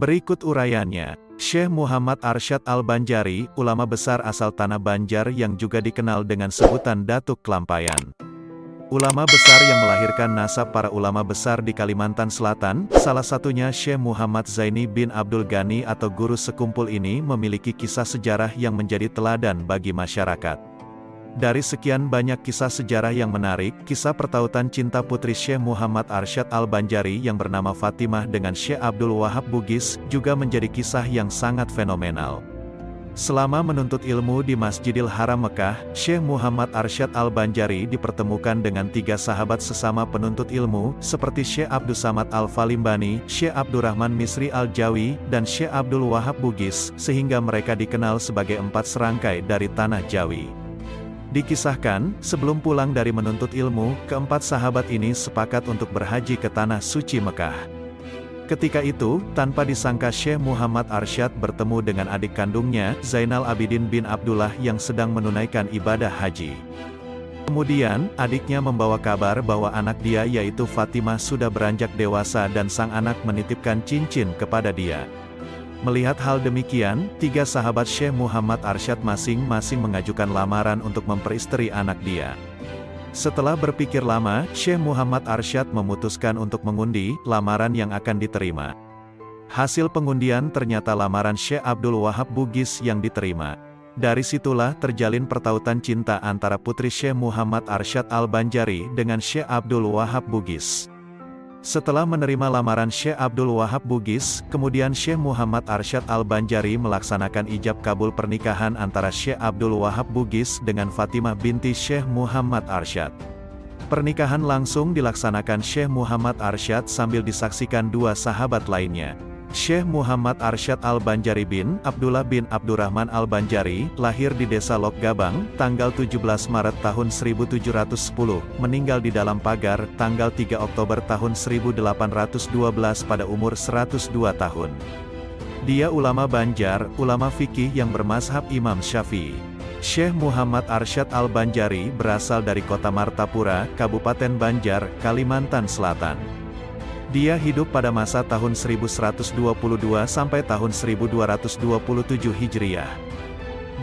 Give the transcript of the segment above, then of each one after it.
Berikut uraiannya. Syekh Muhammad Arsyad Al-Banjari, ulama besar asal Tanah Banjar yang juga dikenal dengan sebutan Datuk Kelampayan. Ulama besar yang melahirkan nasab para ulama besar di Kalimantan Selatan, salah satunya Syekh Muhammad Zaini bin Abdul Ghani atau guru sekumpul ini memiliki kisah sejarah yang menjadi teladan bagi masyarakat. Dari sekian banyak kisah sejarah yang menarik, kisah pertautan cinta putri Syekh Muhammad Arsyad Al-Banjari yang bernama Fatimah dengan Syekh Abdul Wahab Bugis juga menjadi kisah yang sangat fenomenal. Selama menuntut ilmu di Masjidil Haram Mekah, Syekh Muhammad Arsyad Al-Banjari dipertemukan dengan 3 sahabat sesama penuntut ilmu, seperti Syekh Abdus Samad Al-Falimbani, Syekh Abdurrahman Misri Al-Jawi, dan Syekh Abdul Wahab Bugis, sehingga mereka dikenal sebagai 4 serangkai dari Tanah Jawi. Dikisahkan, sebelum pulang dari menuntut ilmu, keempat sahabat ini sepakat untuk berhaji ke Tanah Suci Mekah. Ketika itu, tanpa disangka Syekh Muhammad Arsyad bertemu dengan adik kandungnya, Zainal Abidin bin Abdullah yang sedang menunaikan ibadah haji. Kemudian, adiknya membawa kabar bahwa anak dia yaitu Fatimah sudah beranjak dewasa dan sang anak menitipkan cincin kepada dia. Melihat hal demikian, 3 sahabat Syekh Muhammad Arsyad masing-masing mengajukan lamaran untuk memperistri anak dia. Setelah berpikir lama, Syekh Muhammad Arsyad memutuskan untuk mengundi lamaran yang akan diterima. Hasil pengundian ternyata lamaran Syekh Abdul Wahab Bugis yang diterima. Dari situlah terjalin pertautan cinta antara putri Syekh Muhammad Arsyad Al-Banjari dengan Syekh Abdul Wahab Bugis. Setelah menerima lamaran Syekh Abdul Wahab Bugis, kemudian Syekh Muhammad Arsyad Al-Banjari melaksanakan ijab kabul pernikahan antara Syekh Abdul Wahab Bugis dengan Fatimah binti Syekh Muhammad Arsyad. Pernikahan langsung dilaksanakan Syekh Muhammad Arsyad sambil disaksikan 2 sahabat lainnya. Syekh Muhammad Arsyad Al-Banjari bin Abdullah bin Abdurrahman Al-Banjari, lahir di desa Lok Gabang, tanggal 17 Maret tahun 1710, meninggal di dalam pagar, tanggal 3 Oktober tahun 1812 pada umur 102 tahun. Dia ulama Banjar, ulama fikih yang bermazhab Imam Syafi'i. Syekh Muhammad Arsyad Al-Banjari berasal dari kota Martapura, Kabupaten Banjar, Kalimantan Selatan. Dia hidup pada masa tahun 1122 sampai tahun 1227 Hijriah.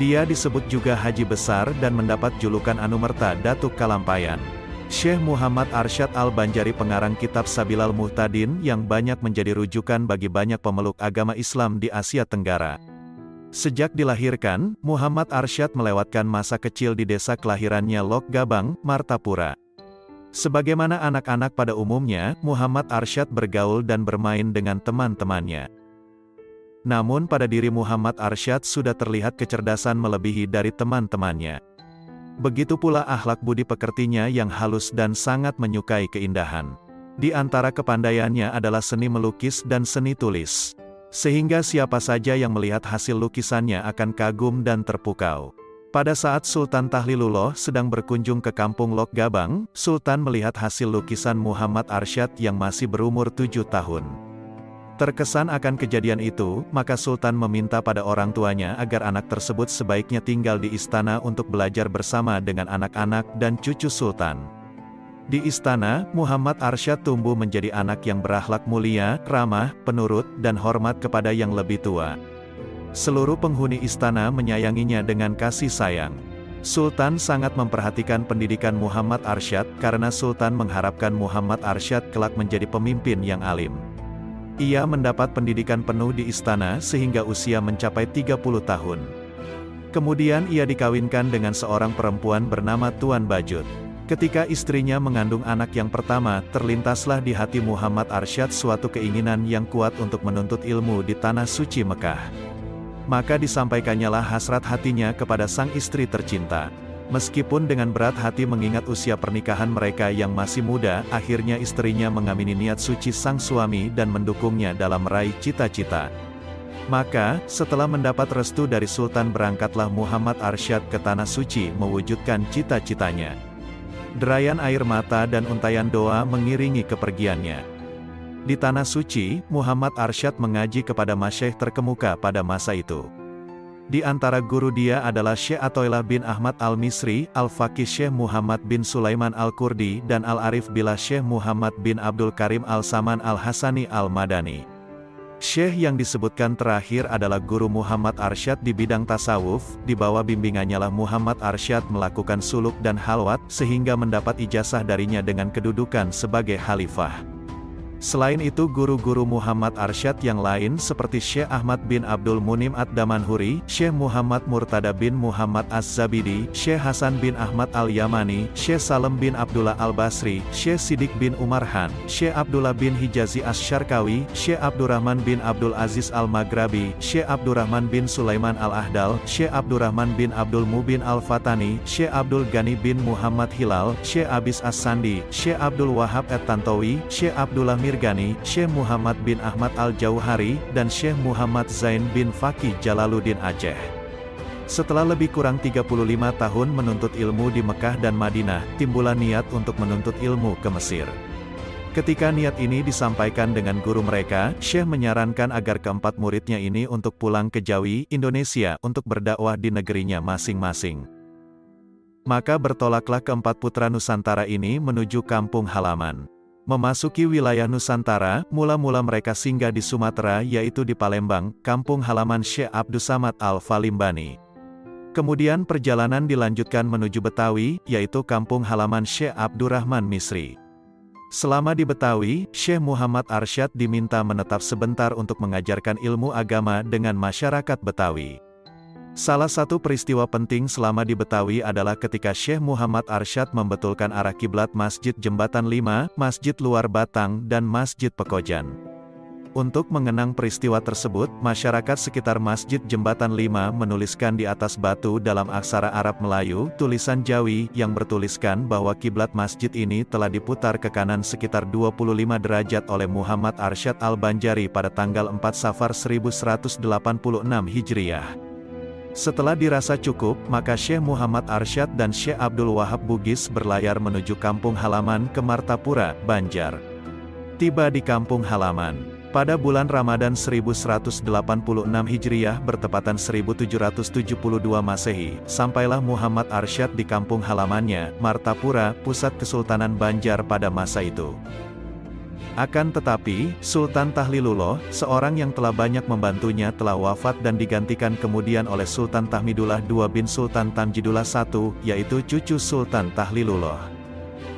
Dia disebut juga Haji Besar dan mendapat julukan Anumerta Datuk Kalampayan. Syekh Muhammad Arsyad Al-Banjari pengarang kitab Sabilal Muhtadin yang banyak menjadi rujukan bagi banyak pemeluk agama Islam di Asia Tenggara. Sejak dilahirkan, Muhammad Arsyad melewatkan masa kecil di desa kelahirannya Lok Gabang, Martapura. Sebagaimana anak-anak pada umumnya, Muhammad Arsyad bergaul dan bermain dengan teman-temannya. Namun pada diri Muhammad Arsyad sudah terlihat kecerdasan melebihi dari teman-temannya. Begitu pula akhlak budi pekertinya yang halus dan sangat menyukai keindahan. Di antara kepandaiannya adalah seni melukis dan seni tulis. Sehingga siapa saja yang melihat hasil lukisannya akan kagum dan terpukau. Pada saat Sultan Tahlilullah sedang berkunjung ke kampung Lok Gabang, Sultan melihat hasil lukisan Muhammad Arsyad yang masih berumur 7 tahun. Terkesan akan kejadian itu, maka Sultan meminta pada orang tuanya agar anak tersebut sebaiknya tinggal di istana untuk belajar bersama dengan anak-anak dan cucu Sultan. Di istana, Muhammad Arsyad tumbuh menjadi anak yang berakhlak mulia, ramah, penurut, dan hormat kepada yang lebih tua. Seluruh penghuni istana menyayanginya dengan kasih sayang. Sultan sangat memperhatikan pendidikan Muhammad Arsyad karena Sultan mengharapkan Muhammad Arsyad kelak menjadi pemimpin yang alim. Ia mendapat pendidikan penuh di istana sehingga usia mencapai 30 tahun. Kemudian ia dikawinkan dengan seorang perempuan bernama Tuan Bajut. Ketika istrinya mengandung anak yang pertama, terlintaslah di hati Muhammad Arsyad suatu keinginan yang kuat untuk menuntut ilmu di Tanah Suci Mekah. Maka disampaikannya lah hasrat hatinya kepada sang istri tercinta. Meskipun dengan berat hati mengingat usia pernikahan mereka yang masih muda, akhirnya istrinya mengamini niat suci sang suami dan mendukungnya dalam meraih cita-cita. Maka, setelah mendapat restu dari Sultan berangkatlah Muhammad Arsyad ke Tanah Suci mewujudkan cita-citanya. Derayan air mata dan untayan doa mengiringi kepergiannya. Di Tanah Suci, Muhammad Arsyad mengaji kepada masyayikh terkemuka pada masa itu. Di antara guru dia adalah Syekh Athoillah bin Ahmad Al-Misri, Al-Faqih Syekh Muhammad bin Sulaiman Al-Kurdi dan Al-Arif Billah Syekh Muhammad bin Abdul Karim Al-Saman Al-Hasani Al-Madani. Syekh yang disebutkan terakhir adalah Guru Muhammad Arsyad di bidang tasawuf, di bawah bimbingannya lah Muhammad Arsyad melakukan suluk dan halwat, sehingga mendapat ijazah darinya dengan kedudukan sebagai khalifah. Selain itu guru-guru Muhammad Arsyad yang lain seperti Syekh Ahmad bin Abdul Munim Ad-Damanhuri, Syekh Muhammad Murtada bin Muhammad Az-Zabidi, Syekh Hasan bin Ahmad Al-Yamani, Syekh Salem bin Abdullah Al-Basri, Syekh Sidik bin Umar Han, Syekh Abdullah bin Hijazi Asy-Syarkawi, Syekh Abdurrahman bin Abdul Aziz Al-Maghrabi, Syekh Abdurrahman bin Sulaiman Al-Ahdal, Syekh Abdurrahman bin Abdul Mubin Al-Fatani, Syekh Abdul Ghani bin Muhammad Hilal, Syekh Abis As-Sandi, Syekh Abdul Wahab At-Tantawi, Syekh Abdullah Mirgani, Syekh Muhammad bin Ahmad Al-Jauhari, dan Syekh Muhammad Zain bin Fakih Jalaluddin Aceh. Setelah lebih kurang 35 tahun menuntut ilmu di Mekah dan Madinah, timbullah niat untuk menuntut ilmu ke Mesir. Ketika niat ini disampaikan dengan guru mereka, Syekh menyarankan agar keempat muridnya ini untuk pulang ke Jawi, Indonesia, untuk berdakwah di negerinya masing-masing. Maka bertolaklah keempat putra Nusantara ini menuju kampung halaman. Memasuki wilayah Nusantara, mula-mula mereka singgah di Sumatera yaitu di Palembang, kampung halaman Syekh Abdus Samad Al-Falimbani. Kemudian perjalanan dilanjutkan menuju Betawi, yaitu kampung halaman Syekh Abdurrahman Misri. Selama di Betawi, Syekh Muhammad Arsyad diminta menetap sebentar untuk mengajarkan ilmu agama dengan masyarakat Betawi. Salah satu peristiwa penting selama di Betawi adalah ketika Syekh Muhammad Arsyad membetulkan arah kiblat Masjid Jembatan 5, Masjid Luar Batang, dan Masjid Pekojan. Untuk mengenang peristiwa tersebut, masyarakat sekitar Masjid Jembatan 5 menuliskan di atas batu dalam aksara Arab Melayu, tulisan Jawi, yang bertuliskan bahwa kiblat masjid ini telah diputar ke kanan sekitar 25 derajat oleh Muhammad Arsyad Al-Banjari pada tanggal 4 Safar 1186 Hijriah. Setelah dirasa cukup, maka Syekh Muhammad Arsyad dan Syekh Abdul Wahab Bugis berlayar menuju kampung halaman ke Martapura, Banjar. Tiba di kampung halaman pada bulan Ramadan 1186 Hijriah bertepatan 1772 Masehi, sampailah Muhammad Arsyad di kampung halamannya, Martapura, pusat Kesultanan Banjar pada masa itu. Akan tetapi, Sultan Tahlilullah, seorang yang telah banyak membantunya telah wafat dan digantikan kemudian oleh Sultan Tahmidullah II bin Sultan Tamjidullah I, yaitu cucu Sultan Tahlilullah.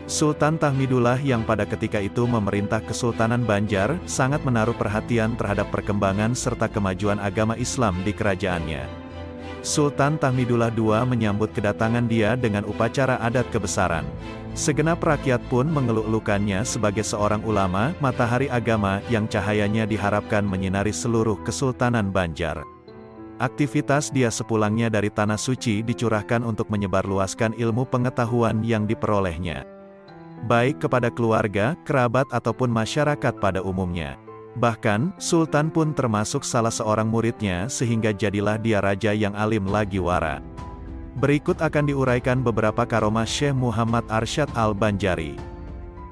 Sultan Tahmidullah yang pada ketika itu memerintah Kesultanan Banjar, sangat menaruh perhatian terhadap perkembangan serta kemajuan agama Islam di kerajaannya. Sultan Tahmidullah II menyambut kedatangan dia dengan upacara adat kebesaran. Segenap rakyat pun mengeluk-elukannya sebagai seorang ulama, matahari agama, yang cahayanya diharapkan menyinari seluruh Kesultanan Banjar. Aktivitas dia sepulangnya dari Tanah Suci dicurahkan untuk menyebarluaskan ilmu pengetahuan yang diperolehnya, baik kepada keluarga, kerabat ataupun masyarakat pada umumnya. Bahkan, Sultan pun termasuk salah seorang muridnya sehingga jadilah dia raja yang alim lagi wara. Berikut akan diuraikan beberapa karomah Syekh Muhammad Arsyad Al-Banjari.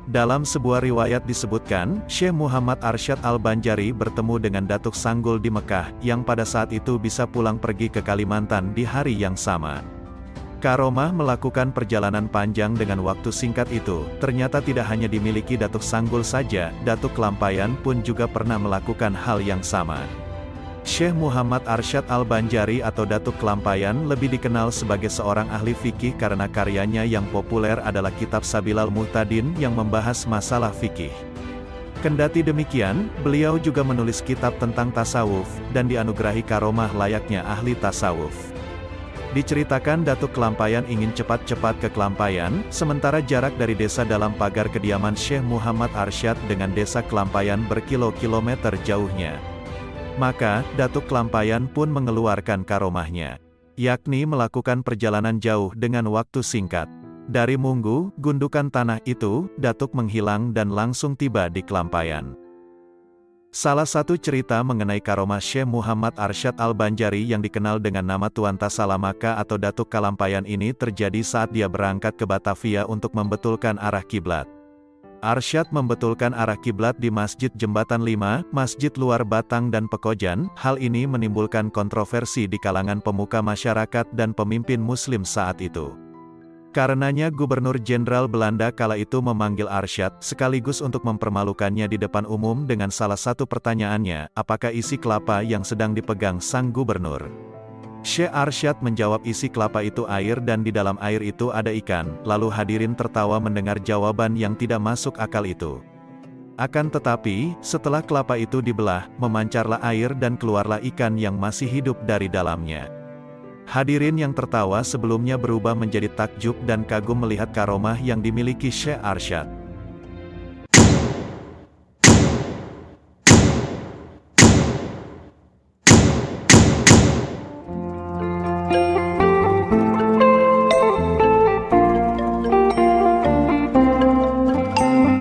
Dalam sebuah riwayat disebutkan, Syekh Muhammad Arsyad Al-Banjari bertemu dengan Datuk Sanggul di Mekah, yang pada saat itu bisa pulang pergi ke Kalimantan di hari yang sama. Karomah melakukan perjalanan panjang dengan waktu singkat itu, ternyata tidak hanya dimiliki Datuk Sanggul saja, Datuk Kelampayan pun juga pernah melakukan hal yang sama. Syekh Muhammad Arsyad Al-Banjari atau Datuk Kelampayan lebih dikenal sebagai seorang ahli fikih karena karyanya yang populer adalah kitab Sabilal Muhtadin yang membahas masalah fikih. Kendati demikian, beliau juga menulis kitab tentang tasawuf, dan dianugerahi karomah layaknya ahli tasawuf. Diceritakan Datuk Kelampayan ingin cepat-cepat ke Kelampayan, sementara jarak dari desa dalam pagar kediaman Syekh Muhammad Arsyad dengan desa Kelampayan berkilo-kilometer jauhnya. Maka, Datuk Kelampayan pun mengeluarkan karomahnya, yakni melakukan perjalanan jauh dengan waktu singkat. Dari Munggu, gundukan tanah itu, Datuk menghilang dan langsung tiba di Kelampayan. Salah satu cerita mengenai karomah Syekh Muhammad Arsyad Al-Banjari yang dikenal dengan nama Tuan Tasalamaka atau Datuk Kelampayan ini terjadi saat dia berangkat ke Batavia untuk membetulkan arah kiblat. Arsyad membetulkan arah kiblat di Masjid Jembatan 5, Masjid Luar Batang dan Pekojan. Hal ini menimbulkan kontroversi di kalangan pemuka masyarakat dan pemimpin muslim saat itu. Karenanya Gubernur Jenderal Belanda kala itu memanggil Arsyad, sekaligus untuk mempermalukannya di depan umum dengan salah satu pertanyaannya, apakah isi kelapa yang sedang dipegang sang gubernur. Syekh Arsyad menjawab isi kelapa itu air dan di dalam air itu ada ikan, lalu hadirin tertawa mendengar jawaban yang tidak masuk akal itu. Akan tetapi, setelah kelapa itu dibelah, memancarlah air dan keluarlah ikan yang masih hidup dari dalamnya. Hadirin yang tertawa sebelumnya berubah menjadi takjub dan kagum melihat karomah yang dimiliki Syekh Arsyad.